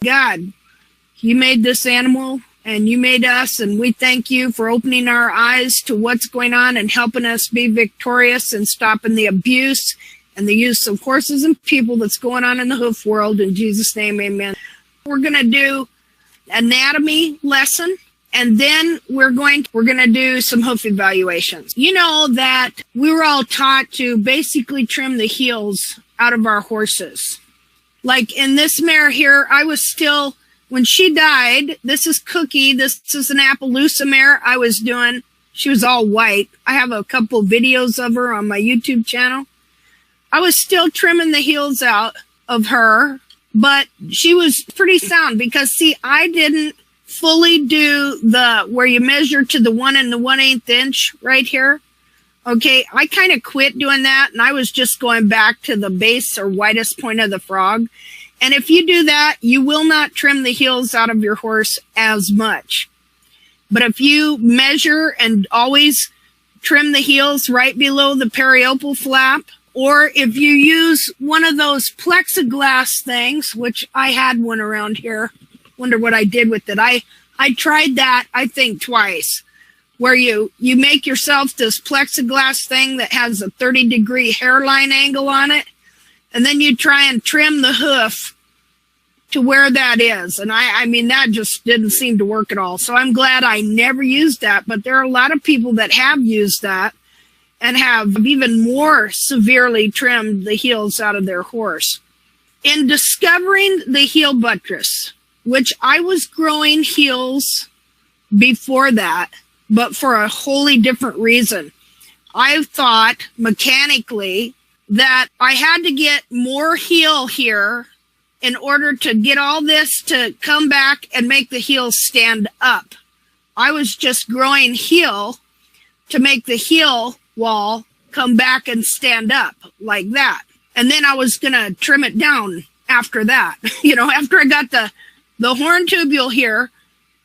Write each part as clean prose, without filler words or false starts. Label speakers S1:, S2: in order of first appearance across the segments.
S1: God, you made this animal and you made us, and we thank you for opening our eyes to what's going on and helping us be victorious and stopping the abuse and the use of horses and people that's going on in the hoof world. In Jesus' name, amen. We're going to do anatomy lesson, and then we're going to do some hoof evaluations. You know that we were all taught to basically trim the heels out of our horses. Like in this mare here, I was still, when she died, this is Cookie, this is an Appaloosa mare I was doing. She was all white. I have a couple videos of her on my YouTube channel. I was still trimming the heels out of her, but she was pretty sound because, see, I didn't fully do the where you measure to the 1 1/8 inch right here. Okay, I kind of quit doing that, and I was just going back to the base or widest point of the frog. And if you do that, you will not trim the heels out of your horse as much. But if you measure and always trim the heels right below the periopal flap, or if you use one of those plexiglass things, which I had one around here, wonder what I did with it. I tried that, I think, twice, where you make yourself this plexiglass thing that has a 30-degree hairline angle on it, and then you try and trim the hoof to where that is. And I mean, that just didn't seem to work at all. So I'm glad I never used that, but there are a lot of people that have used that and have even more severely trimmed the heels out of their horse. In discovering the heel buttress, which I was growing heels before that, but for a wholly different reason. I thought mechanically that I had to get more heel here in order to get all this to come back and make the heels stand up. I was just growing heel to make the heel wall come back and stand up like that. And then I was going to trim it down after that. You know, after I got the horn tubule here,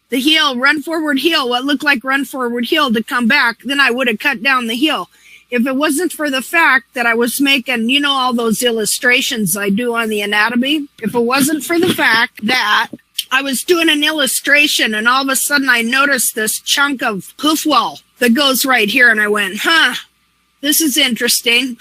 S1: the heel, run forward heel, what looked like run forward heel to come back, then I would have cut down the heel. If it wasn't for the fact that I was making, you know, all those illustrations I do on the anatomy, if it wasn't for the fact that I was doing an illustration and all of a sudden I noticed this chunk of hoof wall that goes right here, and I went, this is interesting.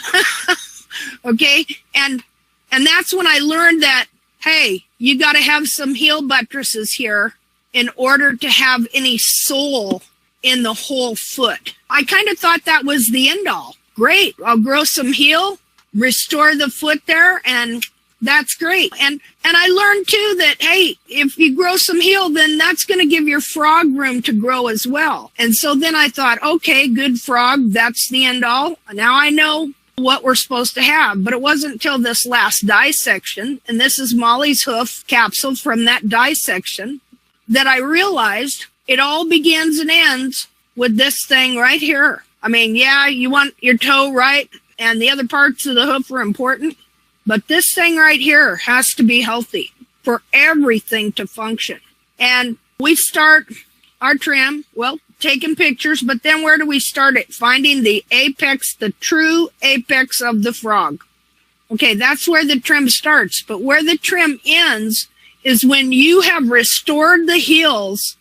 S1: Okay. And that's when I learned that, hey, you got to have some heel buttresses here in order to have any sole in the whole foot. I kind of thought that was the end all. Great. I'll grow some heel, restore the foot there, and that's great. And I learned too that, hey, if you grow some heel, then that's going to give your frog room to grow as well. And so then I thought, okay, good frog, that's the end all. Now I know what we're supposed to have. But it wasn't until this last dissection, and this is Molly's hoof capsule from that dissection, that I realized it all begins and ends with this thing right here. I mean, yeah, you want your toe right, and the other parts of the hoof are important, but this thing right here has to be healthy for everything to function. And we start our trim, well, taking pictures, but then where do we start it? Finding the apex, the true apex of the frog. Okay, that's where the trim starts, but where the trim ends is when you have restored the heels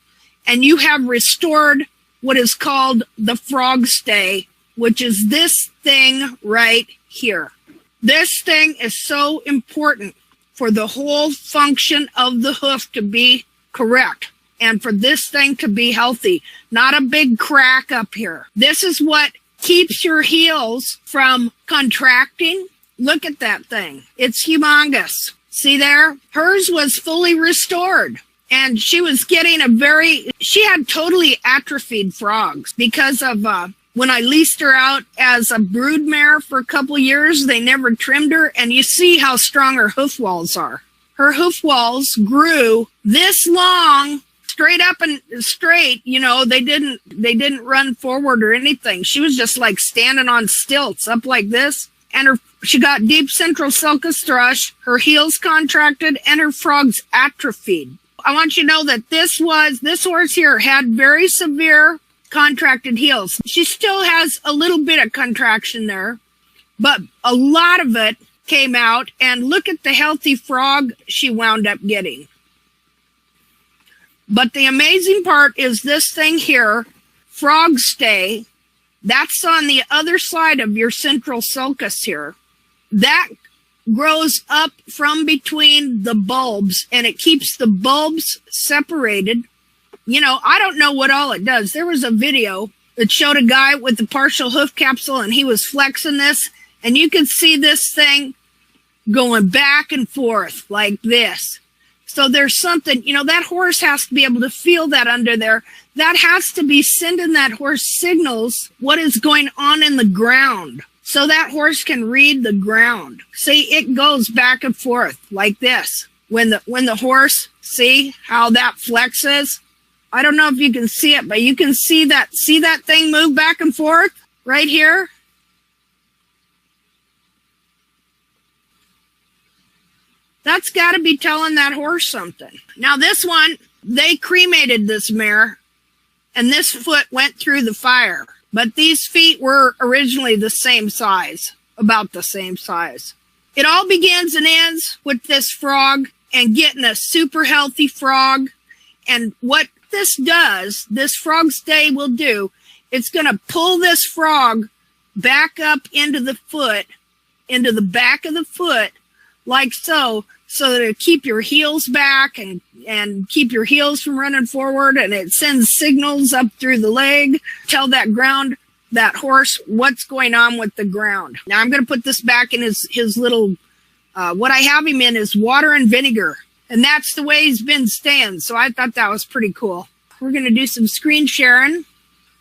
S1: and you have restored what is called the frog stay, which is this thing right here. This thing is so important for the whole function of the hoof to be correct and for this thing to be healthy, not a big crack up here. This is what keeps your heels from contracting. Look at that thing. It's humongous. See there? Hers was fully restored. And she was getting she had totally atrophied frogs because of, when I leased her out as a brood mare for a couple years, they never trimmed her. And you see how strong her hoof walls are. Her hoof walls grew this long, straight up and straight. You know, they didn't run forward or anything. She was just like standing on stilts up like this. And she got deep central sulcus thrush, her heels contracted, and her frogs atrophied. I want you to know that this horse here had very severe contracted heels. She still has a little bit of contraction there, but a lot of it came out, and look at the healthy frog she wound up getting. But the amazing part is this thing here, frog stay, that's on the other side of your central sulcus here. That grows up from between the bulbs, and it keeps the bulbs separated. You know, I don't know what all it does. There was a video that showed a guy with the partial hoof capsule, and he was flexing this, and you could see this thing going back and forth like this. So there's something, you know, that horse has to be able to feel that under there. That has to be sending that horse signals what is going on in the ground. So that horse can read the ground. See, it goes back and forth like this. When the horse, see how that flexes? I don't know if you can see it, but you can see that thing move back and forth right here? That's got to be telling that horse something. Now this one, they cremated this mare, and this foot went through the fire. But these feet were originally the same size, about the same size. It all begins and ends with this frog and getting a super healthy frog. And what this does, this frog stay will do, it's going to pull this frog back up into the foot, into the back of the foot, like so that it'll keep your heels back and keep your heels from running forward, and it sends signals up through the leg, tell that horse what's going on with the ground. Now I'm going to put this back in his little, what I have him in is water and vinegar, and that's the way he's been staying, so I thought that was pretty cool. We're going to do some screen sharing.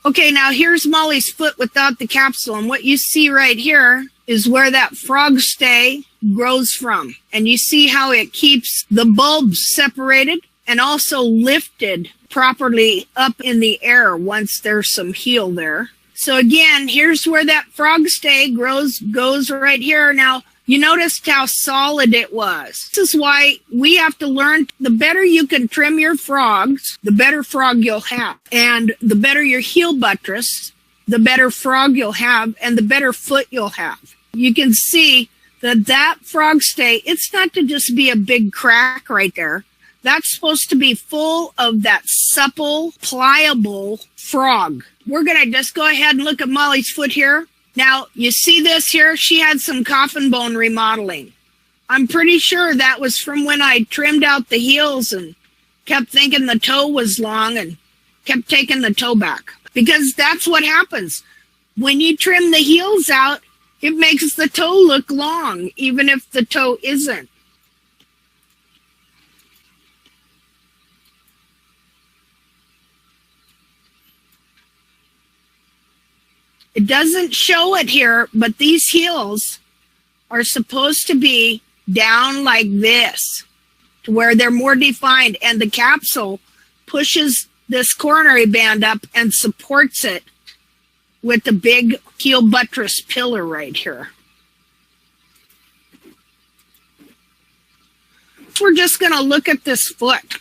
S1: Okay, now here's Molly's foot without the capsule, and what you see right here is where that frog stay grows from. And you see how it keeps the bulbs separated and also lifted properly up in the air once there's some heel there. So again, here's where that frog stay goes right here. Now, you noticed how solid it was. This is why we have to learn, the better you can trim your frogs, the better frog you'll have. And the better your heel buttress, the better frog you'll have, and the better foot you'll have. You can see that frog stay, it's not to just be a big crack right there. That's supposed to be full of that supple, pliable frog. We're going to just go ahead and look at Molly's foot here. Now, you see this here? She had some coffin bone remodeling. I'm pretty sure that was from when I trimmed out the heels and kept thinking the toe was long and kept taking the toe back. Because that's what happens. When you trim the heels out, it makes the toe look long, even if the toe isn't. It doesn't show it here, but these heels are supposed to be down like this, to where they're more defined, and the capsule pushes this coronary band up and supports it with the big heel buttress pillar right here. We're just going to look at this foot.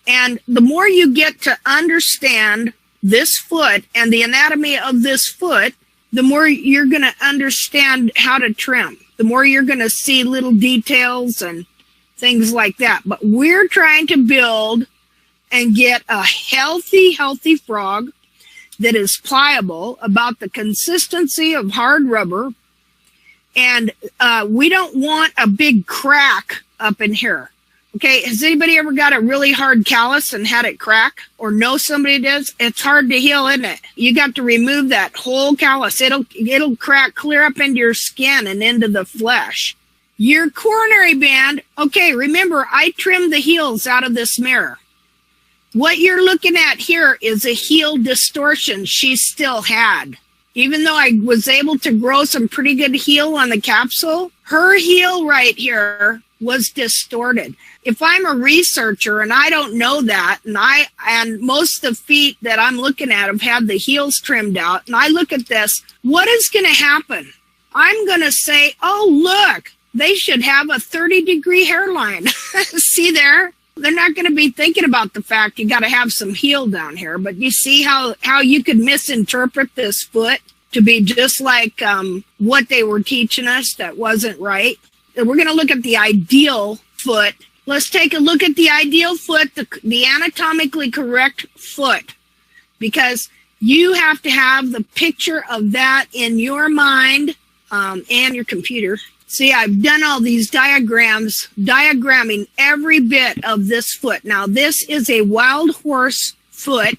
S1: And the more you get to understand this foot and the anatomy of this foot, the more you're going to understand how to trim. The more you're going to see little details and things like that. But we're trying to build and get a healthy frog that is pliable, about the consistency of hard rubber. And we don't want a big crack up in here. Okay, has anybody ever got a really hard callus and had it crack? Or know somebody does? It's hard to heal, isn't it? You got to remove that whole callus. It'll crack clear up into your skin and into the flesh. Your coronary band, okay, remember, I trimmed the heels out of this mirror. What you're looking at here is a heel distortion she still had. Even though I was able to grow some pretty good heel on the capsule, her heel right here was distorted. If I'm a researcher and I don't know that, and most of the feet that I'm looking at have had the heels trimmed out, and I look at this, what is going to happen? I'm going to say, oh, look, they should have a 30-degree hairline. See there? They're not going to be thinking about the fact you got to have some heel down here. But you see how you could misinterpret this foot to be just like what they were teaching us that wasn't right? We're going to look at the ideal foot Let's take a look at the ideal foot, the anatomically correct foot, because you have to have the picture of that in your mind and your computer. See, I've done all these diagrams, diagramming every bit of this foot. Now, this is a wild horse foot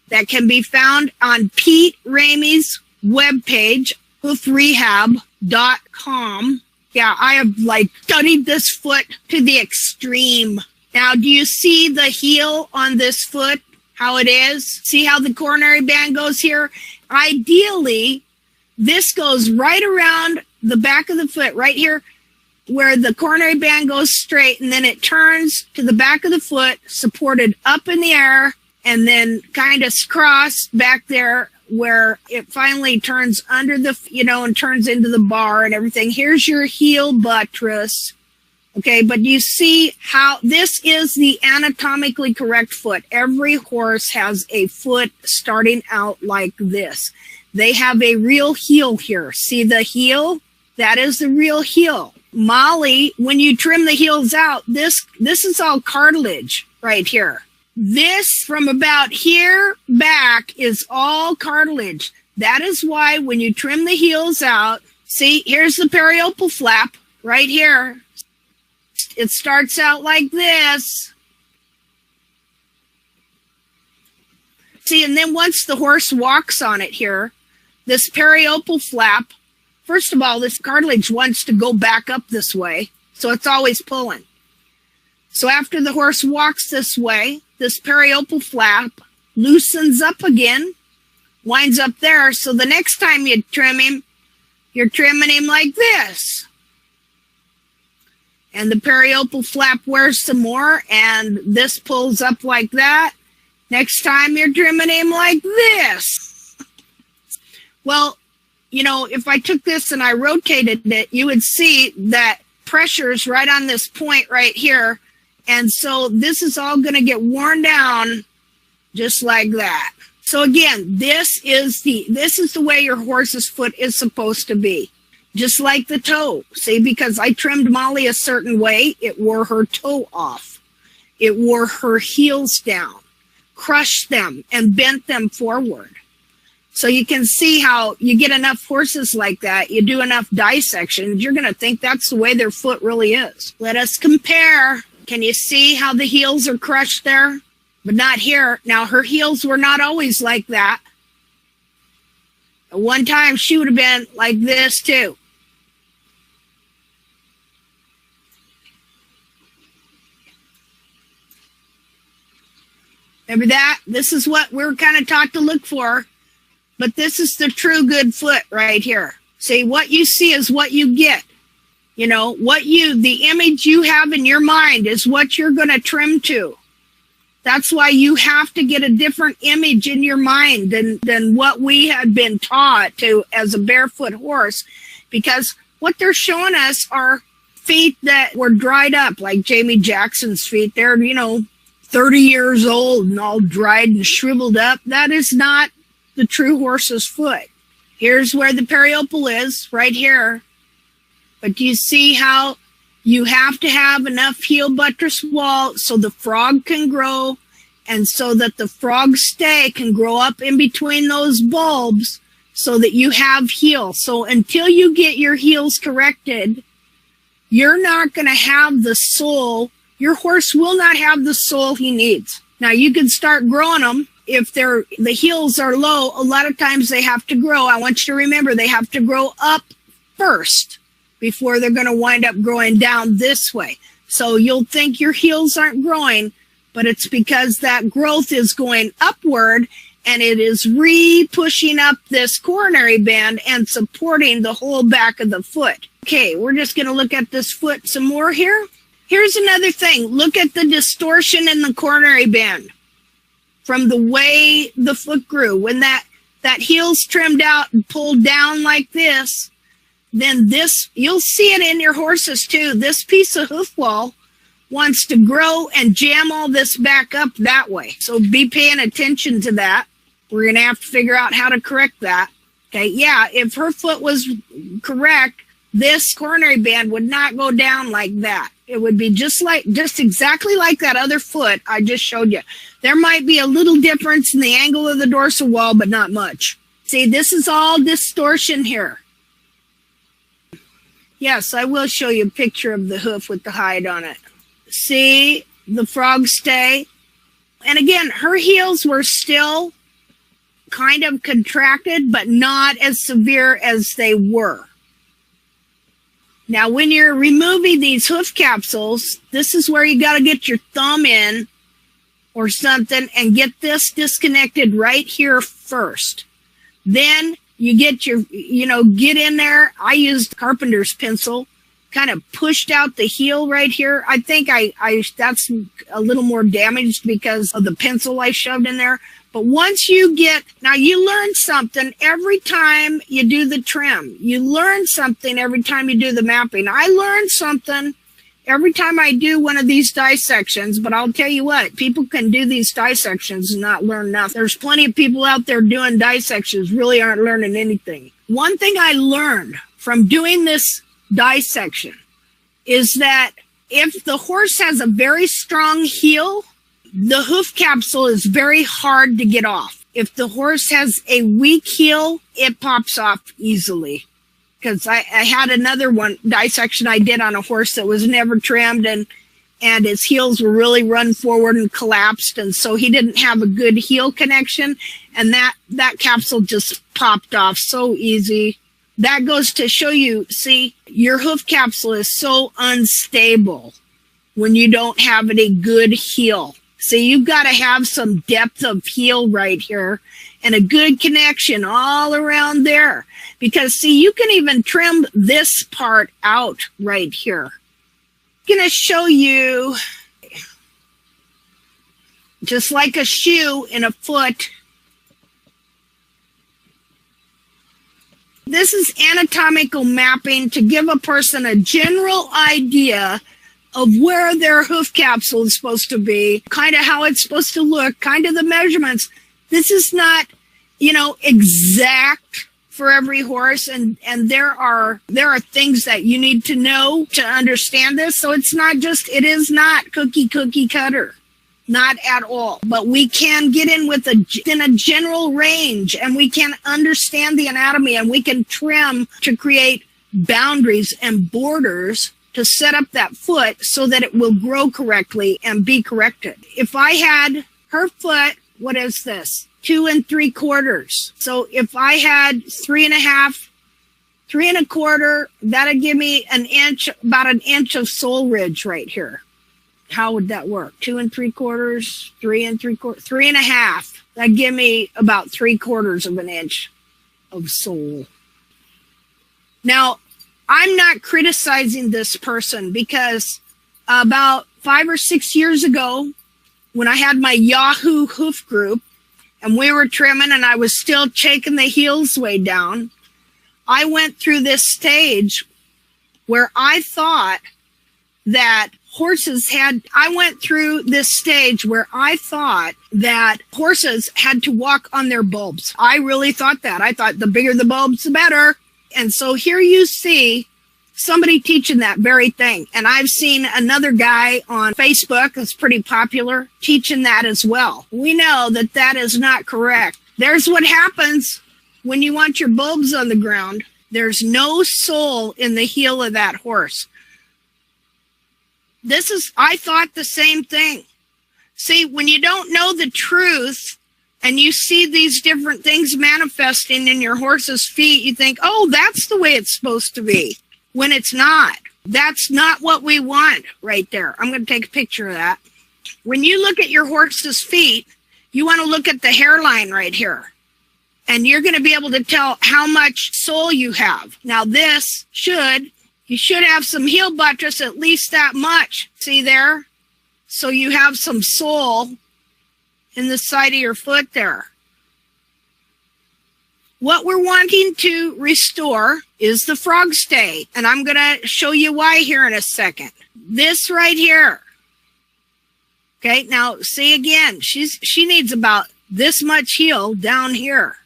S1: that can be found on Pete Ramey's webpage, hoofrehab.com. Yeah, I have studied this foot to the extreme. Now, do you see the heel on this foot? How it is? See how the coronary band goes here? Ideally, this goes right around the back of the foot, right here, where the coronary band goes straight, and then it turns to the back of the foot, supported up in the air, and then kind of crossed back there where it finally turns under the, and turns into the bar and everything. Here's your heel buttress. Okay, but you see how this is the anatomically correct foot. Every horse has a foot starting out like this. They have a real heel here. See the heel? That is the real heel. Molly, when you trim the heels out, this is all cartilage right here. This from about here back is all cartilage. That is why when you trim the heels out, see, here's the periopal flap right here. It starts out like this. See, and then once the horse walks on it here, this periopal flap, first of all, this cartilage wants to go back up this way, so it's always pulling. So after the horse walks this way, this periopal flap loosens up again, winds up there. So the next time you trim him, you're trimming him like this. And the periopal flap wears some more, and this pulls up like that. Next time you're trimming him like this. Well, if I took this and I rotated it, you would see that pressure's right on this point right here. And so this is all going to get worn down just like that. So again, this is the way your horse's foot is supposed to be. Just like the toe. See, because I trimmed Molly a certain way, it wore her toe off. It wore her heels down, crushed them, and bent them forward. So you can see how you get enough horses like that, you do enough dissections, you're going to think that's the way their foot really is. Let us compare. Can you see how the heels are crushed there? But not here. Now, her heels were not always like that. At one time, she would have been like this, too. Remember that? This is what we're kind of taught to look for. But this is the true good foot right here. See, what you see is what you get. The image you have in your mind is what you're going to trim to. That's why you have to get a different image in your mind than what we had been taught to as a barefoot horse. Because what they're showing us are feet that were dried up, like Jamie Jackson's feet. They're, 30 years old and all dried and shriveled up. That is not the true horse's foot. Here's where the periopal is, right here. But do you see how you have to have enough heel buttress wall so the frog can grow and so that the frog stay can grow up in between those bulbs so that you have heels. So until you get your heels corrected, you're not going to have the sole. Your horse will not have the sole he needs. Now, you can start growing them. If the heels are low, a lot of times they have to grow. I want you to remember they have to grow up first before they're going to wind up growing down this way. So you'll think your heels aren't growing, but it's because that growth is going upward and it is re-pushing up this coronary band and supporting the whole back of the foot. Okay, we're just going to look at this foot some more here. Here's another thing. Look at the distortion in the coronary band from the way the foot grew. When that heel's trimmed out and pulled down like this, then this, you'll see it in your horses too. This piece of hoof wall wants to grow and jam all this back up that way. So be paying attention to that. We're going to have to figure out how to correct that. Okay, yeah, if her foot was correct, this coronary band would not go down like that. It would be just exactly like that other foot I just showed you. There might be a little difference in the angle of the dorsal wall, but not much. See, this is all distortion here. Yes, I will show you a picture of the hoof with the hide on it. See the frog stay? And again, her heels were still kind of contracted, but not as severe as they were. Now, when you're removing these hoof capsules, this is where you got to get your thumb in or something and get this disconnected right here first. Then you get your, get in there. I used carpenter's pencil, kind of pushed out the heel right here. I think that's a little more damaged because of the pencil I shoved in there. But once you now you learn something every time you do the trim. You learn something every time you do the mapping. I learn something every time I do one of these dissections, but I'll tell you what, people can do these dissections and not learn nothing. There's plenty of people out there doing dissections, really aren't learning anything. One thing I learned from doing this dissection is that if the horse has a very strong heel, the hoof capsule is very hard to get off. If the horse has a weak heel, it pops off easily. Because I had another dissection I did on a horse that was never trimmed, and his heels were really run forward and collapsed, and so he didn't have a good heel connection, and that capsule just popped off so easy. That goes to show you, see, your hoof capsule is so unstable when you don't have any good heel. See, you've got to have some depth of heel right here and a good connection all around there. Because, see, you can even trim this part out right here. I'm going to show you, just like a shoe in a foot. This is anatomical mapping to give a person a general idea of where their hoof capsule is supposed to be, kind of how it's supposed to look, kind of the measurements. This is not, exact for every horse, and there are things that you need to know to understand this. So it is not cookie cutter, not at all. But we can get in in a general range, and we can understand the anatomy, and we can trim to create boundaries and borders to set up that foot so that it will grow correctly and be corrected. If I had her foot, what is this? 2 3/4. So if I had 3.5, 3 1/4, that'd give me about an inch of sole ridge right here. How would that work? 2 3/4, 3 3/4, 3.5. That'd give me about 3/4 of an inch of sole. Now, I'm not criticizing this person because about 5 or 6 years ago, when I had my Yahoo hoof group and we were trimming and I was still shaking the heels way down, I went through this stage where I thought that horses had to walk on their bulbs. I really thought that. I thought the bigger the bulbs, the better. And so here you see somebody teaching that very thing. And I've seen another guy on Facebook that's pretty popular teaching that as well. We know that that is not correct. There's what happens when you want your bulbs on the ground. There's no sole in the heel of that horse. I thought the same thing. See, when you don't know the truth and you see these different things manifesting in your horse's feet, you think, oh, that's the way it's supposed to be. When it's not. That's not what we want right there. I'm going to take a picture of that. When you look at your horse's feet, you want to look at the hairline right here. And you're going to be able to tell how much sole you have. Now you should have some heel buttress, at least that much. See there? So you have some sole in the side of your foot there. What we're wanting to restore is the frog stay. And I'm going to show you why here in a second. This right here. Okay, now see again, she needs about this much heel down here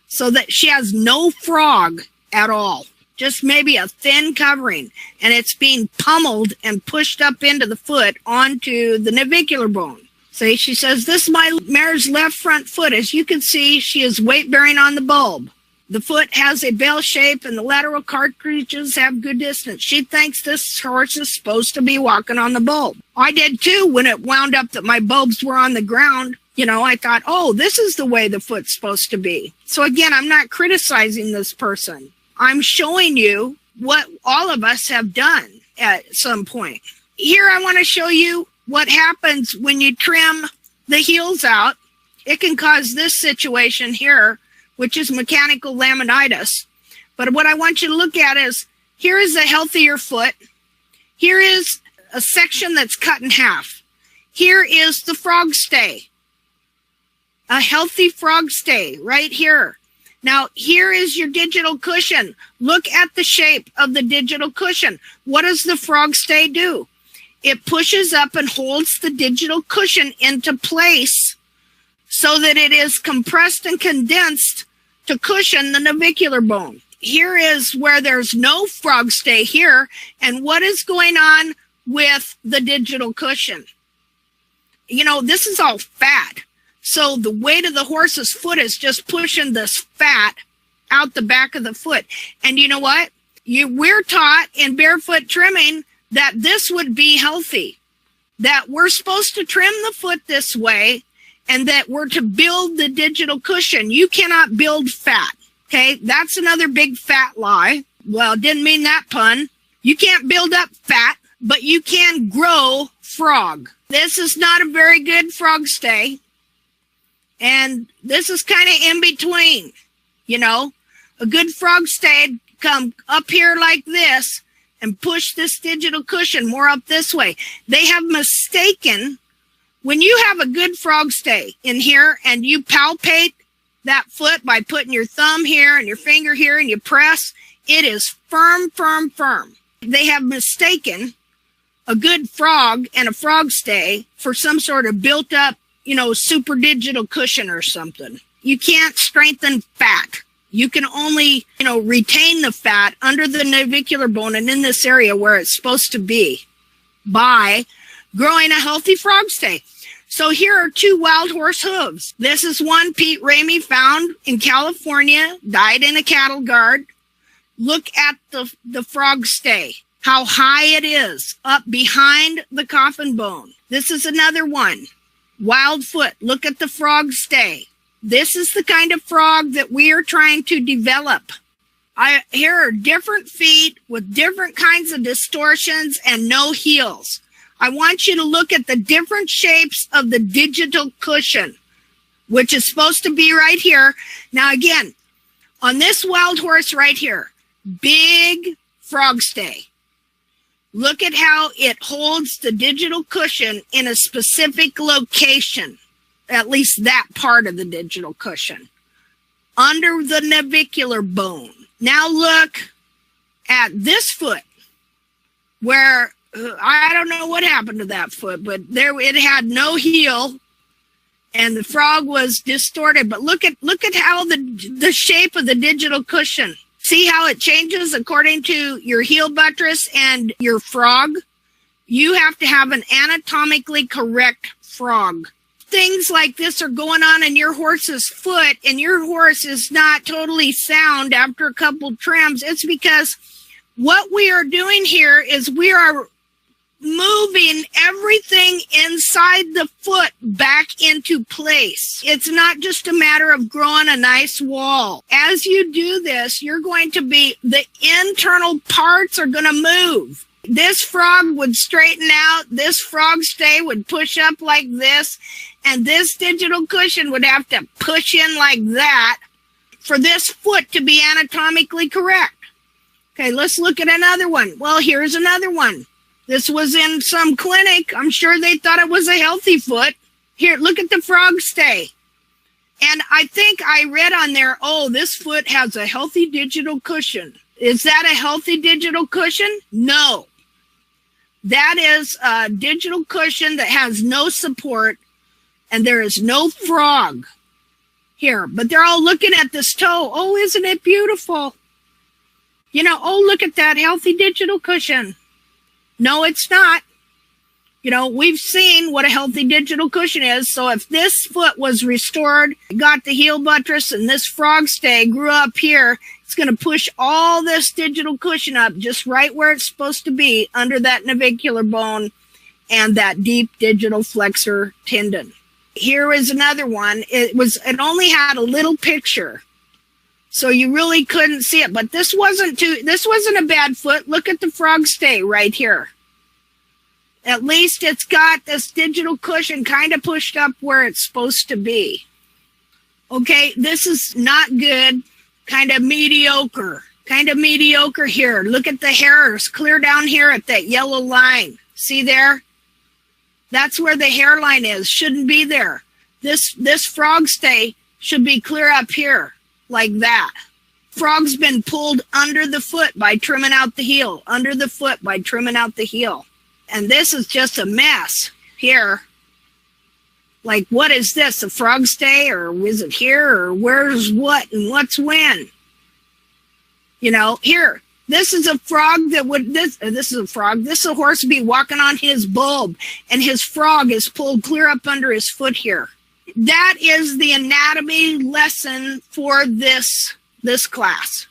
S1: so that she has no frog at all. just maybe a thin covering, and it's being pummeled and pushed up into the foot onto the navicular bone. See, she says, this is my mare's left front foot. As you can see, she is weight bearing on the bulb. The foot has a bell shape and the lateral cartridges have good distance. She thinks this horse is supposed to be walking on the bulb. I did too when it wound up that my bulbs were on the ground. You know, I thought, oh, this is the way the foot's supposed to be. So again, I'm not criticizing this person. I'm showing you what all of us have done at some point. Here I want to show you what happens when you trim the heels out. It can cause this situation here, which is mechanical laminitis. But what I want you to look at is, here is a healthier foot. Here is a section that's cut in half. Here is the frog stay. A healthy frog stay right here. Now, here is your digital cushion. Look at the shape of the digital cushion. What does the frog stay do? It pushes up and holds the digital cushion into place so that it is compressed and condensed to cushion the navicular bone. Here is where there's no frog stay here. And what is going on with the digital cushion? You know, this is all fat. So the weight of the horse's foot is just pushing this fat out the back of the foot. And you know what? We're taught in barefoot trimming that this would be healthy, that we're supposed to trim the foot this way, and that we're to build the digital cushion. You cannot build fat, okay? That's another big fat lie. Well, didn't mean that pun. You can't build up fat, but you can grow frog. This is not a very good frog stay. And this is kind of in between, you know. A good frog stay come up here like this and push this digital cushion more up this way. They have mistaken, when you have a good frog stay in here and you palpate that foot by putting your thumb here and your finger here and you press, it is firm, firm, firm. They have mistaken a good frog and a frog stay for some sort of built up, you know, super digital cushion or something. You can't strengthen fat. You can only, you know, retain the fat under the navicular bone and in this area where it's supposed to be by growing a healthy frog stay. So here are two wild horse hooves. This is one Pete Ramey found in California, died in a cattle guard. Look at the frog stay, how high it is up behind the coffin bone. This is another one. Wild foot, look at the frog stay. This is the kind of frog that we are trying to develop. Here are different feet with different kinds of distortions and no heels. I want you to look at the different shapes of the digital cushion, which is supposed to be right here. Now again, on this wild horse right here, big frog stay. Look at how it holds the digital cushion in a specific location, at least that part of the digital cushion, under the navicular bone. Now look at this foot, where I don't know what happened to that foot, but there it had no heel, and the frog was distorted. But look at how the shape of the digital cushion. See how it changes according to your heel buttress and your frog? You have to have an anatomically correct frog. Things like this are going on in your horse's foot, and your horse is not totally sound after a couple trims. It's because what we are doing here is we are moving everything inside the foot back into place. It's not just a matter of growing a nice wall. As you do this, you're going to be, the internal parts are going to move. This frog would straighten out, this frog stay would push up like this, and this digital cushion would have to push in like that for this foot to be anatomically correct. Okay, let's look at another one. Well, here's another one. This was in some clinic. I'm sure they thought it was a healthy foot. Here, look at the frog stay. And I think I read on there, oh, this foot has a healthy digital cushion. Is that a healthy digital cushion? No. That is a digital cushion that has no support, and there is no frog here. But they're all looking at this toe. Oh, isn't it beautiful? You know, oh, look at that healthy digital cushion. No, it's not. You know, we've seen what a healthy digital cushion is. So if this foot was restored, got the heel buttress, and this frog stay grew up here, it's going to push all this digital cushion up just right where it's supposed to be, under that navicular bone and that deep digital flexor tendon. Here is another one. It only had a little picture, so you really couldn't see it. But this wasn't a bad foot. Look at the frog stay right here. At least it's got this digital cushion kind of pushed up where it's supposed to be. Okay, this is not good. Kind of mediocre. Kind of mediocre here. Look at the hairs clear down here at that yellow line. See there? That's where the hairline is. Shouldn't be there. This frog stay should be clear up here, like that. Frog's been pulled under the foot by trimming out the heel. Under the foot by trimming out the heel. And this is just a mess here. Like, what is this? A frog stay? Or is it here? Or where's what and what's when? You know, here. This is a frog that would, this is a frog. This is a horse be walking on his bulb, and his frog is pulled clear up under his foot here. That is the anatomy lesson for this class.